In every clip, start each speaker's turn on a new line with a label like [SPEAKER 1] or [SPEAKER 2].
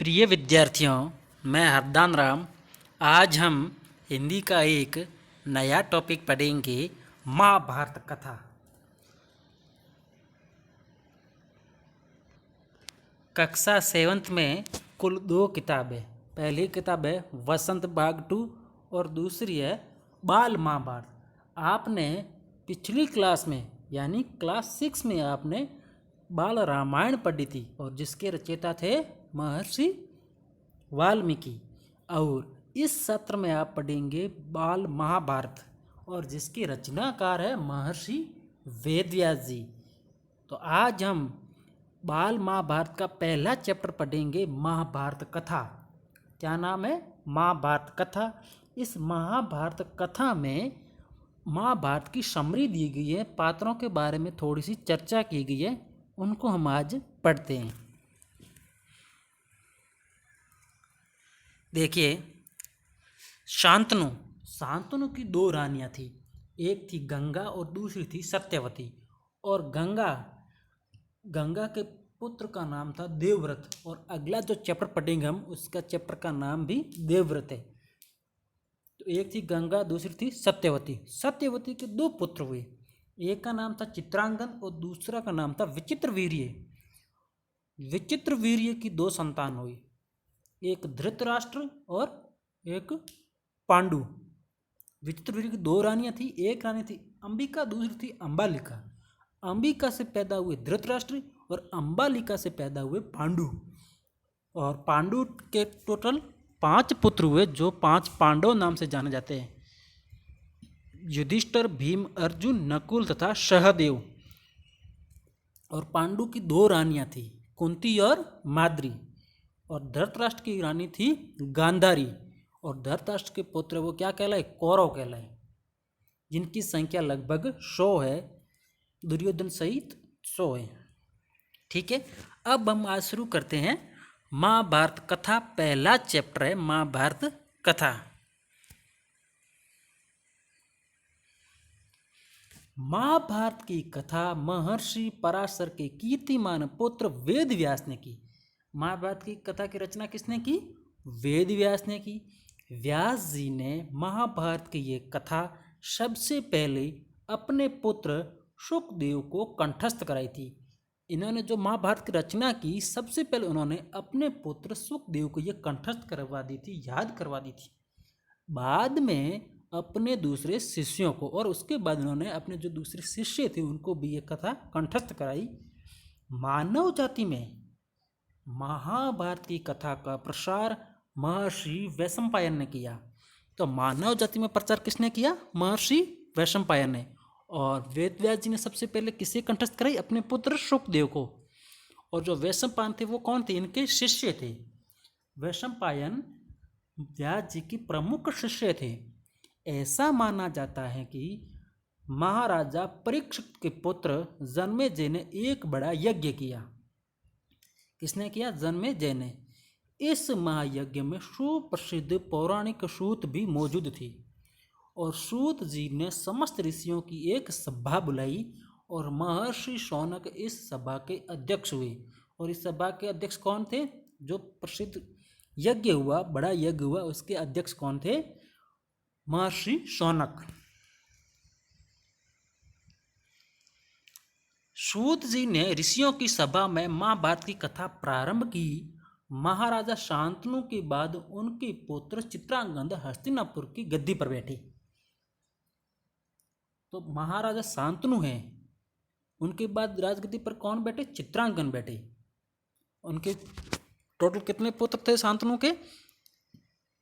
[SPEAKER 1] प्रिय विद्यार्थियों, मैं हरदान राम। आज हम हिंदी का एक नया टॉपिक पढ़ेंगे, महाभारत कथा। कक्षा 7th में कुल 2 किताबें। पहली किताब है वसंत भाग 2 और दूसरी है बाल महाभारत। आपने पिछली क्लास में यानी क्लास 6 में आपने बाल रामायण पढ़ी थी और जिसके रचयिता थे महर्षि वाल्मीकि। और इस सत्र में आप पढ़ेंगे बाल महाभारत और जिसके रचनाकार है महर्षि वेदव्यास जी। तो आज हम बाल महाभारत का पहला चैप्टर पढ़ेंगे, महाभारत कथा। क्या नाम है? महाभारत कथा। इस महाभारत कथा में महाभारत की समरी दी गई है, पात्रों के बारे में थोड़ी सी चर्चा की गई है, उनको हम आज पढ़ते हैं। देखिए, शांतनु की 2 रानियां थी। एक थी गंगा और दूसरी थी सत्यवती। और गंगा के पुत्र का नाम था देवव्रत। और अगला जो चैप्टर पढ़ेंगे हम, उसका चैप्टर का नाम भी देवव्रत है। तो एक थी गंगा, दूसरी थी सत्यवती। सत्यवती के 2 पुत्र हुए। एक का नाम था चित्रांगन और दूसरा का नाम था विचित्रवीर्य। विचित्रवीर्य की 2 संतान हुई, एक धृतराष्ट्र और एक पांडु। विचित्रवीर्य की 2 रानियां थी। एक रानी थी अंबिका, दूसरी थी अंबालिका। अंबिका से पैदा हुए धृतराष्ट्र और अंबालिका से पैदा हुए पांडु। और पांडु के टोटल 5 पुत्र हुए, जो 5 पांडव नाम से जाने जाते हैं: युधिष्ठिर, भीम, अर्जुन, नकुल तथा सहदेव। और पांडु की 2 रानियां थी, कुंती और माद्री। और धृतराष्ट्र की रानी थी गांधारी। और धृतराष्ट्र के पुत्र वो क्या कहलाए? कौरव कहलाए, जिनकी संख्या लगभग 100 है, दुर्योधन सहित 100 है। ठीक है, अब हम आज शुरू करते हैं महाभारत कथा। पहला चैप्टर है महाभारत कथा। महाभारत की कथा महर्षि पराशर के कीर्तिमान पुत्र वेदव्यास ने की। महाभारत की कथा की रचना किसने की? वेदव्यास ने की। व्यास जी ने महाभारत की ये कथा सबसे पहले अपने पुत्र शुकदेव को कंठस्थ कराई थी। इन्होंने जो महाभारत की रचना की, सबसे पहले उन्होंने अपने पुत्र शुकदेव को ये कंठस्थ करवा दी थी, याद करवा दी थी। बाद में अपने दूसरे शिष्यों को, और उसके बाद उन्होंने अपने जो दूसरे शिष्य थे उनको भी ये कथा कंठस्थ कराई। मानव जाति में महाभारत की कथा का प्रसार महर्षि वैशंपायन ने किया। तो मानव जाति में प्रचार किसने किया? महर्षि वैशंपायन ने। और वेदव्यास जी ने सबसे पहले किसे कंठस्थ कराई? अपने पुत्र शुकदेव को। और जो वैशंपायन थे वो कौन थे? इनके शिष्य थे। वैशंपायन व्यास जी की प्रमुख शिष्य थे। ऐसा माना जाता है कि महाराजा परीक्षित के पुत्र जन्मेजय ने एक बड़ा यज्ञ किया। किसने किया? जन्मेजय ने। इस महायज्ञ में सुप्रसिद्ध पौराणिक सूत भी मौजूद थी। और सूत जी ने समस्त ऋषियों की एक सभा बुलाई और महर्षि शौनक इस सभा के अध्यक्ष हुए। और इस सभा के अध्यक्ष कौन थे? जो प्रसिद्ध यज्ञ हुआ, बड़ा यज्ञ हुआ, उसके अध्यक्ष कौन थे? महर्षि शौनक। सूत जी ने ऋषियों की सभा में महाभारत की कथा प्रारंभ की। महाराजा शांतनु के बाद उनके पुत्र चित्रांगद हस्तिनापुर की गद्दी पर बैठे। तो महाराजा शांतनु हैं, उनके बाद राजगद्दी पर कौन बैठे? चित्रांगन बैठे। उनके टोटल कितने पुत्र थे शांतनु के?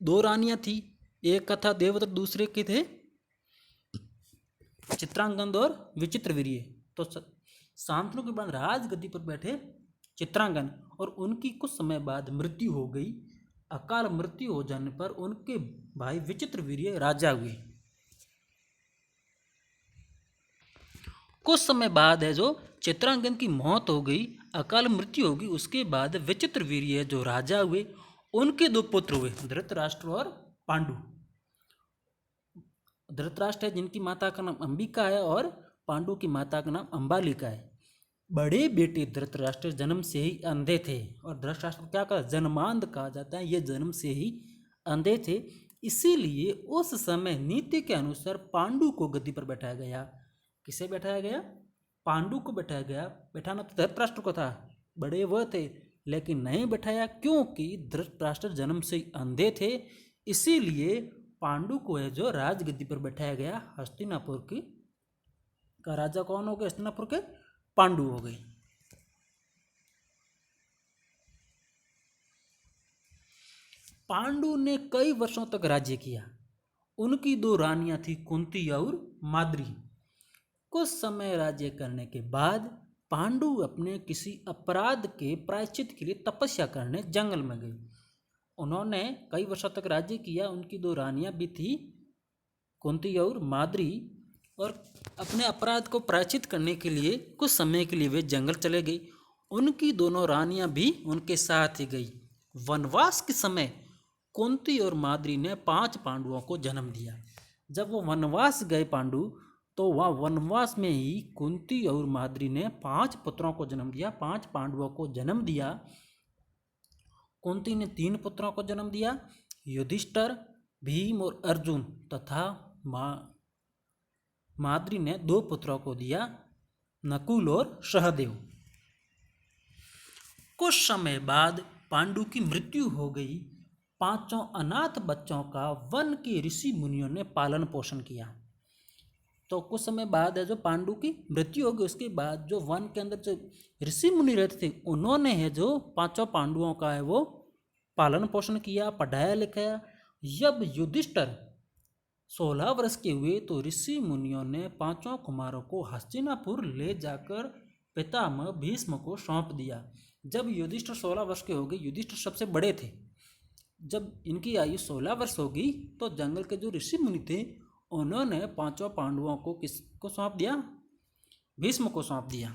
[SPEAKER 1] 2 रानियां थी, एक का था देवव्रत, दूसरे के थे चित्रांगन और विचित्रवीर्य। तो शांतनु के बाद राजगद्दी पर बैठे चित्रांगन, और उनकी कुछ समय बाद मृत्यु हो गई। अकाल मृत्यु हो जाने पर उनके भाई विचित्रवीर्य राजा हुए। कुछ समय बाद है जो चित्रांगन की मौत हो गई, अकाल मृत्यु हो गई, उसके बाद विचित्रवीर्य जो राजा हुए, उनके 2 पुत्र हुए, धृतराष्ट्र और पांडु। धृतराष्ट्र है जिनकी माता का नाम अंबिका है और पांडु की माता का नाम अंबालिका है। बड़े बेटे धृतराष्ट्र जन्म से ही अंधे थे, और धृतराष्ट्र क्या कहा, जन्मांध कहा जाता है, ये जन्म से ही अंधे थे। इसीलिए उस समय नीति के अनुसार पांडु को गद्दी पर बैठाया गया। किसे बैठाया गया? पांडु को बैठाया गया। बैठाना तो धृतराष्ट्र को था, बड़े वह थे, लेकिन नहीं बैठाया क्योंकि धृतराष्ट्र जन्म से ही अंधे थे। इसीलिए पांडु को है जो राजगद्दी पर बैठाया गया। हस्तिनापुर की का राजा कौन हो गए? हस्तिनापुर के पांडु हो गए। पांडु ने कई वर्षों तक राज्य किया। उनकी दो रानियां थी, कुंती और माद्री। कुछ समय राज्य करने के बाद पांडु अपने किसी अपराध के प्रायश्चित के लिए तपस्या करने जंगल में गए। उन्होंने कई वर्षों तक राज्य किया। उनकी दो रानियां भी थी, कुंती और माद्री, और अपने अपराध को प्रायश्चित करने के लिए कुछ समय के लिए वे जंगल चले गई। उनकी दोनों रानियां भी उनके साथ ही गई। वनवास के समय कुंती और माद्री ने 5 पांडवों को जन्म दिया। जब वो वनवास गए पांडु, तो वह वनवास में ही कुंती और माद्री ने 5 पुत्रों को जन्म दिया, 5 पांडवों को जन्म दिया। कुंती ने 3 पुत्रों को जन्म दिया, युधिष्ठिर, भीम और अर्जुन, तथा माद्री ने 2 पुत्रों को दिया, नकुल और सहदेव। कुछ समय बाद पांडु की मृत्यु हो गई। 5 अनाथ बच्चों का वन के ऋषि मुनियों ने पालन पोषण किया। तो कुछ समय बाद है जो पांडु की मृत्यु हो गई, उसके बाद जो वन के अंदर जो ऋषि मुनि रहते थे, उन्होंने है जो 5 पांडवों का है वो पालन पोषण किया, पढ़ाया लिखाया। जब युधिष्ठिर 16 वर्ष के हुए तो ऋषि मुनियों ने 5 कुमारों को हस्तिनापुर ले जाकर पितामह भीष्म को सौंप दिया। जब युधिष्ठिर 16 वर्ष के हो गए, युधिष्ठिर सबसे बड़े थे, जब इनकी आयु 16 वर्ष होगी तो जंगल के जो ऋषि मुनि थे उन्होंने 5 पांडवों को किसको सौंप दिया? भीष्म को सौंप दिया।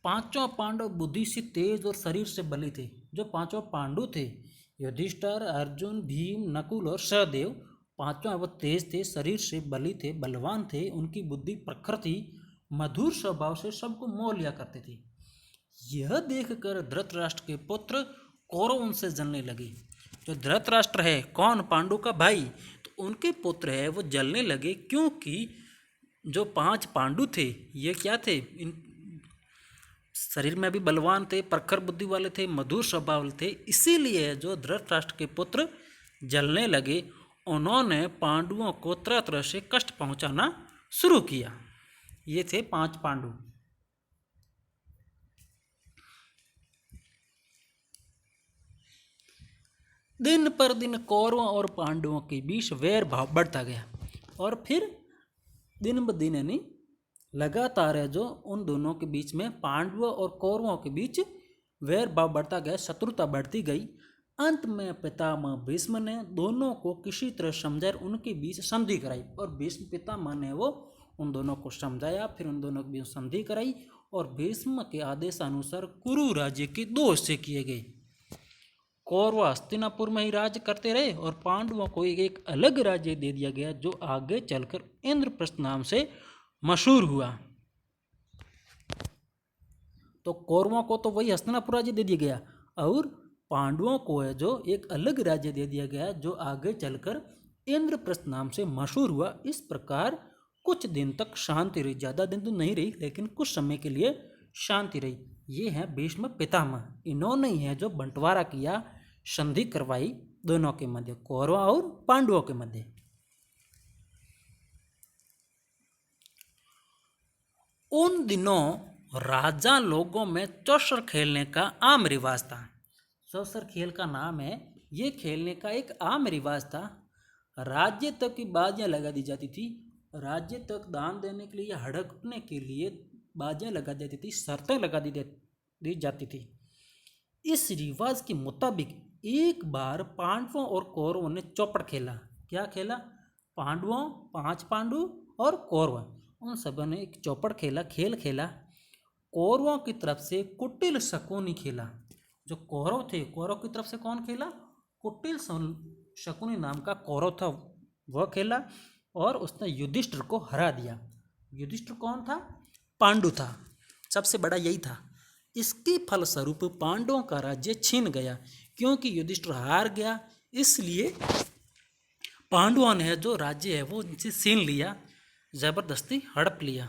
[SPEAKER 1] 5 पांडव बुद्धि से तेज और शरीर से बली थे। जो 5 पांडु थे, युधिष्ठिर, अर्जुन, भीम, नकुल और सहदेव, 5 वो तेज थे, शरीर से बली थे, बलवान थे, उनकी बुद्धि प्रखर थी, मधुर स्वभाव से सबको मोह लिया करते थे। यह देखकर धृतराष्ट्र के पुत्र कौरव उनसे जलने लगे। जो धृतराष्ट्र है कौन? पांडु का भाई। तो उनके पुत्र है वो जलने लगे, क्योंकि जो 5 पांडु थे ये क्या थे? इन शरीर में भी बलवान थे, प्रखर बुद्धि वाले थे, मधुर स्वभाव थे। इसीलिए जो धृतराष्ट्र के पुत्र जलने लगे, उन्होंने पांडवों को तरह तरह से कष्ट पहुंचाना शुरू किया। ये थे 5 पांडु। दिन पर दिन कौरवों और पांडवों के बीच वैर भाव बढ़ता गया, और फिर दिन ब दिन यानी लगातार है जो उन दोनों के बीच में, पांडवों और कौरवों के बीच वैर भाव बढ़ता गया, शत्रुता बढ़ती गई। अंत में पितामह भीष्म ने दोनों को किसी तरह समझा उनके बीच संधि कराई, और भीष्म पितामह ने वो उन दोनों को समझाया, फिर उन दोनों के बीच संधि कराई, और भीष्म के आदेशानुसार कुरु राज्य के 2 हिस्से किए गए। कौरव हस्तिनापुर में ही राज्य करते रहे, और पांडवों को एक अलग राज्य दे दिया गया जो आगे चलकर इंद्रप्रस्थ नाम से मशहूर हुआ। तो कौरवों को तो वही हस्तिनापुर राज्य दे दिया गया, और पांडवों को है जो एक अलग राज्य दे दिया गया जो आगे चलकर इंद्रप्रस्थ नाम से मशहूर हुआ। इस प्रकार कुछ दिन तक शांति रही, ज़्यादा दिन तो नहीं रही, लेकिन कुछ समय के लिए शांति रही। ये हैं भीष्म पितामह। इन्होंने ही है जो बंटवारा किया, संधि करवाई दोनों के मध्य, कौरव और पांडवों के मध्य। उन दिनों राजा लोगों में चौसर खेलने का आम रिवाज था। चौसर खेल का नाम है। ये खेलने का एक आम रिवाज था। राज्य तक की बाजियां लगा दी जाती थी। राज्य तक दान देने के लिए, हड़पने के लिए बाजियां लगा दी जाती थी, शर्तें लगा दी जाती थी। इस रिवाज के मुताबिक एक बार पांडवों और कौरवों ने चौपड़ खेला। क्या खेला? पांडवों, 5 पांडु और कौरव, उन सबों ने एक चौपड़ खेला, खेल खेला। कौरवों की तरफ से कुटिल शकुनी खेला। जो कौरव थे, कौरव की तरफ से कौन खेला? कुटिल शकुनी नाम का कौरव था, वह खेला, और उसने युधिष्ठिर को हरा दिया। युधिष्ठिर कौन था? पांडु था, सबसे बड़ा यही था। इसके फलस्वरूप पांडवों का राज्य छीन गया, क्योंकि युधिष्ठिर हार गया, इसलिए पांडवों ने जो राज्य है वो इनसे छीन लिया, जबरदस्ती हड़प लिया।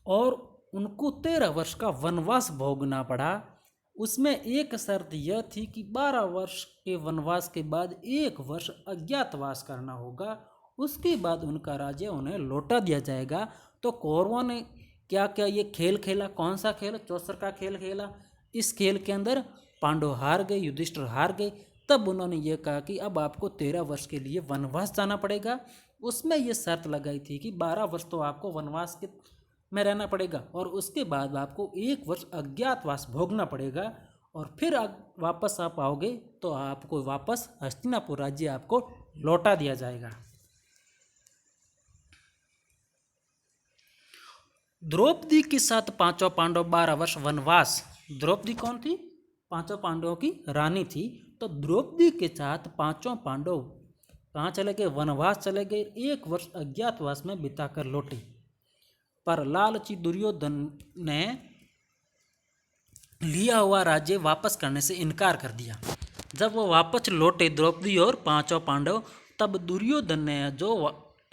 [SPEAKER 1] और उनको 13 वर्ष का वनवास भोगना पड़ा। उसमें एक शर्त यह थी कि 12 वर्ष के वनवास के बाद 1 वर्ष अज्ञातवास करना होगा, उसके बाद उनका राज्य उन्हें लौटा दिया जाएगा। तो कौरवों ने क्या क्या ये खेल खेला? कौन सा खेल? चौसर का खेल खेला। इस खेल के अंदर पांडव हार गए, युधिष्ठिर हार गए। तब उन्होंने ये कहा कि अब आपको 13 वर्ष के लिए वनवास जाना पड़ेगा। उसमें ये शर्त लगाई थी कि 12 वर्ष तो आपको वनवास के में रहना पड़ेगा, और उसके बाद आपको 1 वर्ष अज्ञातवास भोगना पड़ेगा, और फिर वापस आप आओगे तो आपको वापस हस्तिनापुर राज्य आपको लौटा दिया जाएगा। द्रौपदी के साथ पांचों पांडव 12 वर्ष वनवास। द्रौपदी कौन थी? पांचों पांडवों की रानी थी। तो द्रौपदी के साथ पांचों पांडव कहाँ चले गए? वनवास चले गए। 1 वर्ष अज्ञातवास में बिताकर लौटे। पर लालची दुर्योधन ने लिया हुआ राज्य वापस करने से इनकार कर दिया। जब वो वापस लौटे द्रौपदी और पांचों पांडव, तब दुर्योधन ने जो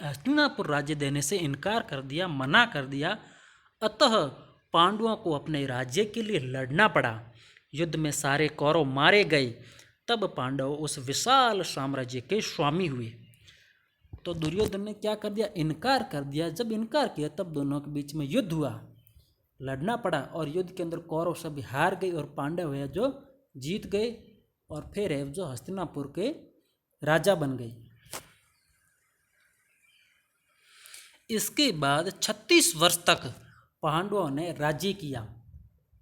[SPEAKER 1] हस्तिनापुर राज्य देने से इनकार कर दिया, मना कर दिया। अतः पांडवों को अपने राज्य के लिए लड़ना पड़ा। युद्ध में सारे कौरव मारे गए। तब पांडव उस विशाल साम्राज्य के स्वामी हुए। तो दुर्योधन ने क्या कर दिया? इनकार कर दिया। जब इनकार किया तब दोनों के बीच में युद्ध हुआ, लड़ना पड़ा, और युद्ध के अंदर कौरव सभी हार गए और पांडव है जो जीत गए, और फिर है जो हस्तिनापुर के राजा बन गए। इसके बाद 36 वर्ष तक पांडवों ने राज्य किया।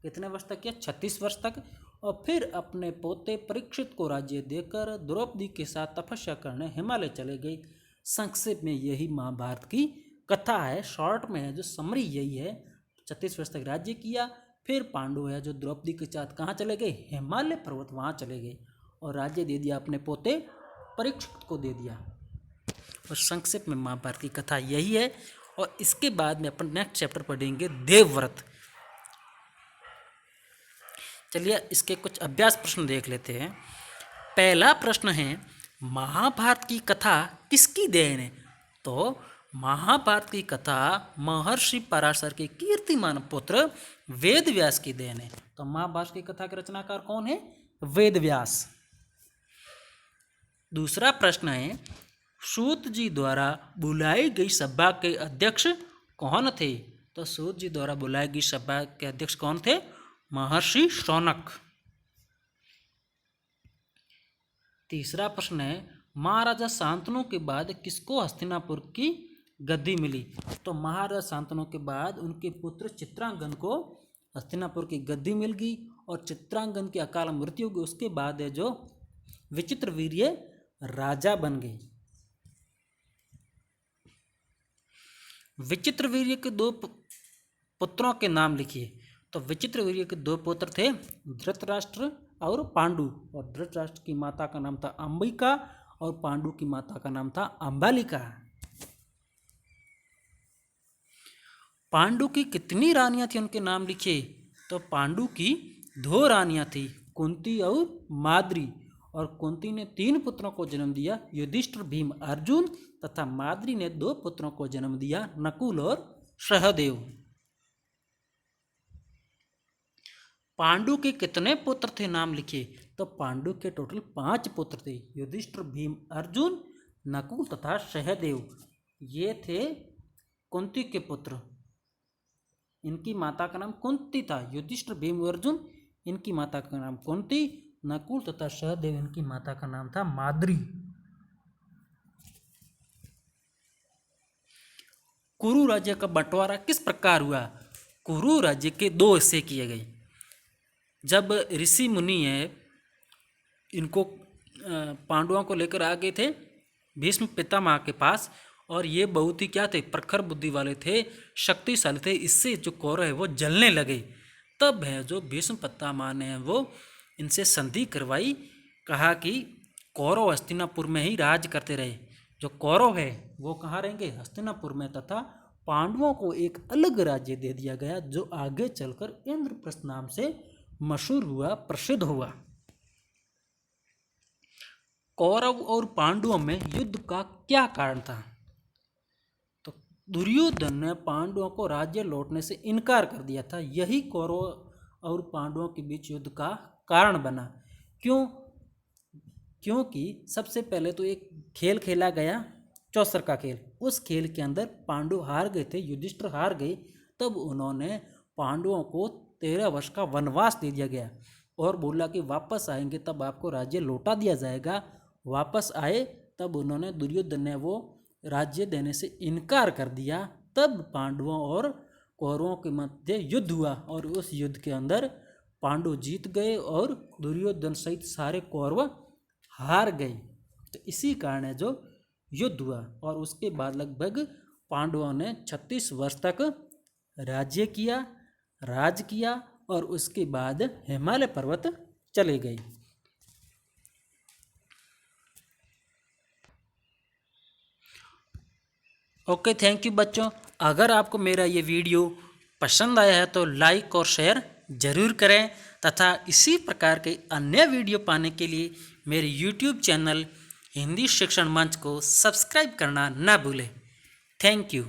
[SPEAKER 1] कितने वर्ष तक किया? 36 वर्ष तक। और फिर अपने पोते परीक्षित को राज्य देकर द्रौपदी के साथ तपस्या करने हिमालय चले गए। संक्षेप में यही महाभारत की कथा है। शॉर्ट में है जो समरी यही है। 36 वर्ष तक राज्य किया, फिर पांडु है जो द्रौपदी के साथ कहाँ चले गए? हिमालय पर्वत, वहाँ चले गए, और राज्य दे दिया अपने पोते परीक्षित को दे दिया। और संक्षेप में महाभारत की कथा यही है। और इसके बाद में अपन नेक्स्ट चैप्टर पढ़ेंगे देवव्रत। चलिए इसके कुछ अभ्यास प्रश्न देख लेते हैं। पहला प्रश्न है, महाभारत की कथा किसकी देन है? तो महाभारत की कथा महर्षि पराशर के कीर्तिमान पुत्र वेदव्यास की देन है। तो महाभारत की कथा के रचनाकार कौन है? वेदव्यास। दूसरा प्रश्न है, सूत जी द्वारा बुलाई गई सभा के अध्यक्ष कौन थे? तो सूत जी द्वारा बुलाई गई सभा के अध्यक्ष कौन थे? महर्षि शौनक। तीसरा प्रश्न है, महाराजा शांतनु के बाद किसको हस्तिनापुर की गद्दी मिली? तो महाराजा शांतनु के बाद उनके पुत्र चित्रांगन को हस्तिनापुर की गद्दी मिल गई, और चित्रांगन की अकाल मृत्यु हुई। उसके बाद है जो विचित्रवीर्य राजा बन गए। विचित्रवीर्य के 2 पुत्रों के नाम लिखिए। तो विचित्रवीर्य के 2 पुत्र थे, धृतराष्ट्र और पांडु। और धृतराष्ट्र की माता का नाम था अंबिका, और पांडु की माता का नाम था अंबालिका। पांडु की कितनी रानियां थी, उनके नाम लिखिए। तो पांडु की 2 रानियां थी, कुंती और माद्री। और कुंती ने 3 पुत्रों को जन्म दिया, युधिष्ठिर, भीम, अर्जुन, तथा माद्री ने 2 पुत्रों को जन्म दिया, नकुल और सहदेव। पांडु के कितने पुत्र थे, नाम लिखिए। तो पांडु के टोटल 5 पुत्र थे, युधिष्ठिर, भीम, अर्जुन, नकुल तथा सहदेव। ये थे कुंती के पुत्र। इनकी माता का नाम कुंती था। युधिष्ठिर, भीम, अर्जुन, इनकी माता का नाम कुंती। नकुल तथा सहदेव, इनकी माता का नाम था माद्री। कुरु राज्य का बंटवारा किस प्रकार हुआ? कुरु राज्य के 2 हिस्से किए गए। जब ऋषि मुनि है इनको पांडवों को लेकर आ गए थे भीष्म पितामह के पास, और ये बहुत ही क्या थे? प्रखर बुद्धि वाले थे, शक्तिशाली थे। इससे जो कौरव है वो जलने लगे। तब है जो भीष्म पितामह ने वो इनसे संधि करवाई, कहा कि कौरव हस्तिनापुर में ही राज करते रहे, जो कौरव है वो कहाँ रहेंगे, हस्तिनापुर में, तथा पांडवों को एक अलग राज्य दे दिया गया जो आगे चलकर इंद्रप्रस्थ नाम से मशहूर हुआ, प्रसिद्ध हुआ। कौरव और पांडवों में युद्ध का क्या कारण था? तो दुर्योधन ने पांडवों को राज्य लौटने से इनकार कर दिया था, यही कौरव और पांडवों के बीच युद्ध का कारण बना। क्यों? क्योंकि सबसे पहले तो एक खेल खेला गया, चौसर का खेल। उस खेल के अंदर पांडव हार गए थे, युधिष्ठिर हार गए। तब उन्होंने पांडवों को 13 वर्ष का वनवास दे दिया गया और बोला कि वापस आएंगे तब आपको राज्य लौटा दिया जाएगा। वापस आए तब उन्होंने, दुर्योधन ने वो राज्य देने से इनकार कर दिया। तब पांडवों और कौरवों के मध्य युद्ध हुआ और उस युद्ध के अंदर पांडव जीत गए और दुर्योधन सहित सारे कौरव हार गए। तो इसी कारण है जो युद्ध हुआ। और उसके बाद लगभग पांडवों ने 36 वर्ष तक राज्य किया, राज किया और उसके बाद हिमालय पर्वत चले गए। ओके, थैंक यू बच्चों। अगर आपको मेरा ये वीडियो पसंद आया है तो लाइक और शेयर ज़रूर करें तथा इसी प्रकार के अन्य वीडियो पाने के लिए मेरे यूट्यूब चैनल हिंदी शिक्षण मंच को सब्सक्राइब करना ना भूलें। Thank you.